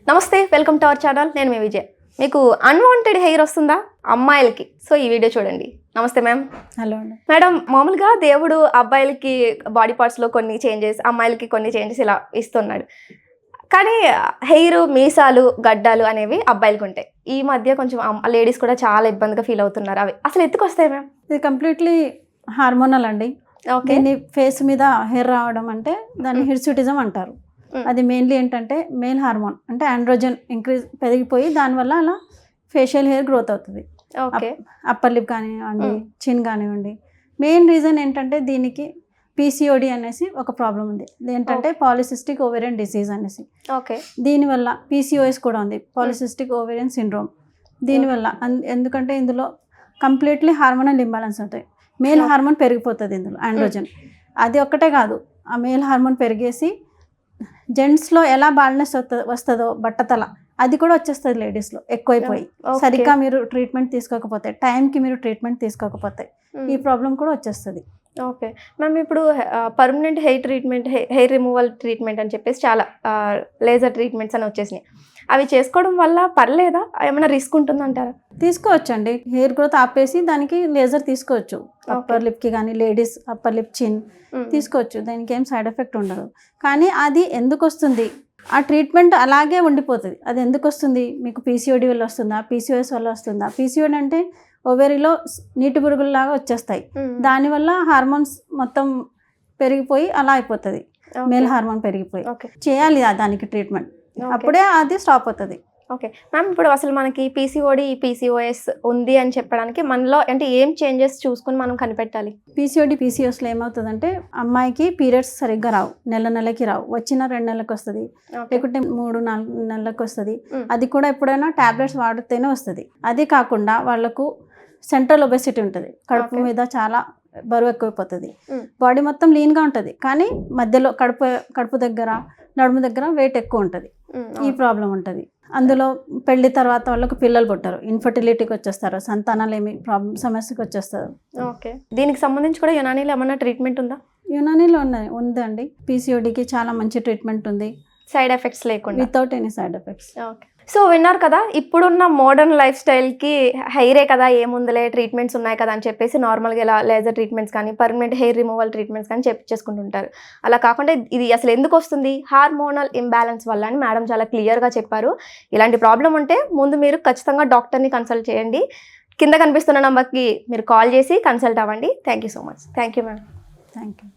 నమస్తే, welcome to our channel. నేను మీ విజయ్. మీకు అన్వాంటెడ్ హెయిర్ వస్తుందా అమ్మాయిలకి? సో ఈ వీడియో చూడండి. నమస్తే మ్యామ్. హలో అండి మేడం. మామూలుగా దేవుడు అబ్బాయిలకి బాడీ పార్ట్స్లో కొన్ని చేంజెస్, అమ్మాయిలకి కొన్ని చేంజెస్ ఇలా ఇస్తున్నాడు. కానీ హెయిర్, మీసాలు, గడ్డాలు అనేవి అబ్బాయిలకి ఉంటాయి. ఈ మధ్య కొంచెం లేడీస్ కూడా చాలా ఇబ్బందిగా ఫీల్ అవుతున్నారు. అవి అసలు ఎందుకు వస్తాయి మ్యామ్? ఇది కంప్లీట్లీ హార్మోనల్ అండి. దీన్ని ఫేస్ మీద హెయిర్ రావడం అంటే దాన్ని హిర్సుటిజం అంటారు. అది మెయిన్లీ ఏంటంటే మేల్ హార్మోన్ అంటే ఆండ్రోజన్ ఇంక్రీజ్ పెరిగిపోయి దానివల్ల అలా ఫేషియల్ హెయిర్ గ్రోత్ అవుతుంది. అప్పర్ లిప్ కానివ్వండి, చిన్ కానివ్వండి. మెయిన్ రీజన్ ఏంటంటే దీనికి పీసీఓడి అనేసి ఒక ప్రాబ్లం ఉంది. ఏంటంటే పాలిసిస్టిక్ ఓవేరియన్ డిసీజ్ అనేసి. దీనివల్ల పీసీఓఎస్ కూడా ఉంది, పాలిసిస్టిక్ ఓవేరియన్ సిండ్రోమ్. దీనివల్ల ఎందుకంటే ఇందులో కంప్లీట్లీ హార్మోనల్ ఇంబ్యాలెన్స్ అవుతాయి. మేల్ హార్మోన్ పెరిగిపోతుంది ఇందులో, ఆండ్రోజన్. అది ఒక్కటే కాదు, ఆ మేల్ హార్మోన్ పెరిగేసి జెంట్స్లో ఎలా బాల్నెస్ వస్తుందో బట్టతల, అది కూడా వచ్చేస్తుంది లేడీస్లో ఎక్కువైపోయి. సరిగ్గా మీరు ట్రీట్మెంట్ తీసుకోకపోతే, టైంకి మీరు ట్రీట్మెంట్ తీసుకోకపోతే ఈ ప్రాబ్లం కూడా వచ్చేస్తుంది. Okay ma'am. ఇప్పుడు permanent hair treatment, hair removal treatment అని చెప్పేసి చాలా లేజర్ ట్రీట్మెంట్స్ అని వచ్చేసినాయి. అవి చేసుకోవడం వల్ల పర్లేదా? ఏమైనా రిస్క్ ఉంటుందంటారా? తీసుకోవచ్చు అండి. హెయిర్ గ్రోత్ ఆపేసి దానికి లేజర్ తీసుకోవచ్చు. అప్పర్ లిప్కి కానీ, లేడీస్ అప్పర్ లిప్, చిన్ తీసుకోవచ్చు. దానికి ఏం సైడ్ ఎఫెక్ట్ ఉండదు. కానీ అది ఎందుకు వస్తుంది? ఆ ట్రీట్మెంట్ అలాగే ఉండిపోతుంది. అది ఎందుకు వస్తుంది? మీకు పీసీఓడి వల్ల వస్తుందా, పీసీఓఎస్ వల్ల వస్తుందా? పీసీఓడి అంటే ఓవేరీలో నీటి పురుగుల్లాగా వచ్చేస్తాయి. దానివల్ల హార్మోన్స్ మొత్తం పెరిగిపోయి అలా అయిపోతుంది. మేల్ హార్మోన్ పెరిగిపోయి చేయాలి దానికి ట్రీట్మెంట్, అప్పుడే అది స్టాప్ అవుతుంది. Okay ma'am. ఇప్పుడు అసలు మనకి పీసీఓడి, పీసీఓఎస్ ఉంది అని చెప్పడానికి మనలో అంటే ఏం చేంజెస్ చూసుకుని మనం కనిపెట్టాలి? పీసీఓడి, పీసీఓఎస్లో ఏమవుతుందంటే అమ్మాయికి పీరియడ్స్ సరిగ్గా రావు, నెలకి రావు. వచ్చిన 2 నెలలకు వస్తుంది, లేకుంటే 3-4 నెలలకు వస్తుంది. అది కూడా ఎప్పుడైనా టాబ్లెట్స్ వాడితేనే వస్తుంది. అది కాకుండా వాళ్ళకు సెంట్రల్ ఒబెసిటీ ఉంటుంది. కడుపు మీద చాలా బరువు ఎక్కువైపోతుంది. బాడీ మొత్తం లీన్గా ఉంటుంది, కానీ మధ్యలో కడుపు దగ్గర, నడుము దగ్గర వెయిట్ ఎక్కువ ఉంటుంది. ఈ ప్రాబ్లం ఉంటుంది. అందులో పెళ్లి తర్వాత వాళ్ళకు పిల్లలు పుట్టారు, ఇన్ఫర్టిలిటీకి వచ్చేస్తారు, సంతానాలేమి సమస్యకి వచ్చేస్తారు. ఓకే. దీనికి సంబంధించి కూడా యునానీలో ఏమన్నా ట్రీట్మెంట్ ఉందా? యునానీలో ఉందండి. పీసీఓడికి చాలా మంచి ట్రీట్మెంట్ ఉంది, సైడ్ ఎఫెక్ట్స్ లేకుండా, without any side effects. Okay. So విన్నారు కదా, ఇప్పుడున్న మోడర్న్ లైఫ్ స్టైల్కి హెయిరే కదా, ఏముందిలే ట్రీట్మెంట్స్ ఉన్నాయి కదా అని చెప్పేసి నార్మల్గా ఇలా లేజర్ ట్రీట్మెంట్స్ కానీ, పర్మనెంట్ హెయిర్ రిమూవల్ ట్రీట్మెంట్స్ కానీ చేసుకుంటుంటారు. అలా కాకుండా ఇది అసలు ఎందుకు వస్తుంది? హార్మోనల్ ఇంబ్యాలెన్స్ వల్ల అని మేడం చాలా క్లియర్గా చెప్పారు. ఇలాంటి ప్రాబ్లం ఉంటే ముందు మీరు ఖచ్చితంగా డాక్టర్ని కన్సల్ట్ చేయండి. కింద కనిపిస్తున్న నెంబర్కి మీరు కాల్ చేసి కన్సల్ట్ అవ్వండి. Thank you so much. Thank you ma'am. Thank you.